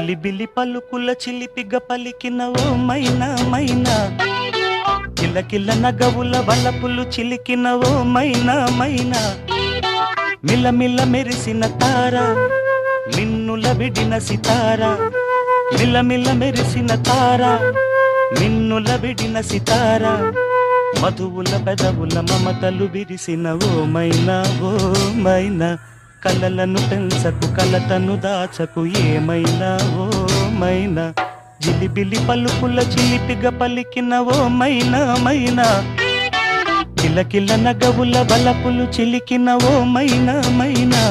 జిలిబిలి పలుకుల చిలిపిగ పలికిన ఓ మైనా మైనా, కిలకిల నగవుల వలపులు చిలికిన ఓ మైనా మైనా, మిలమిల మెరిసిన తార మిన్నుల విడిన సితార, మిలమిల మెరిసిన తార మిన్నుల విడిన సితార, మధువుల పెదవుల మమతలు విరిసిన ఓ మైనా ఓ మైనా, కలలను పెంచకు కలతను దాచకు ఏమైనా ఓ మైనా, జిలిబిలి పలుకుల చిలిపిగ పలికిన ఓ మైనా మైనా, కిలకిల నగవుల బలపులు చిలికిన ఓ మైనా మైనా.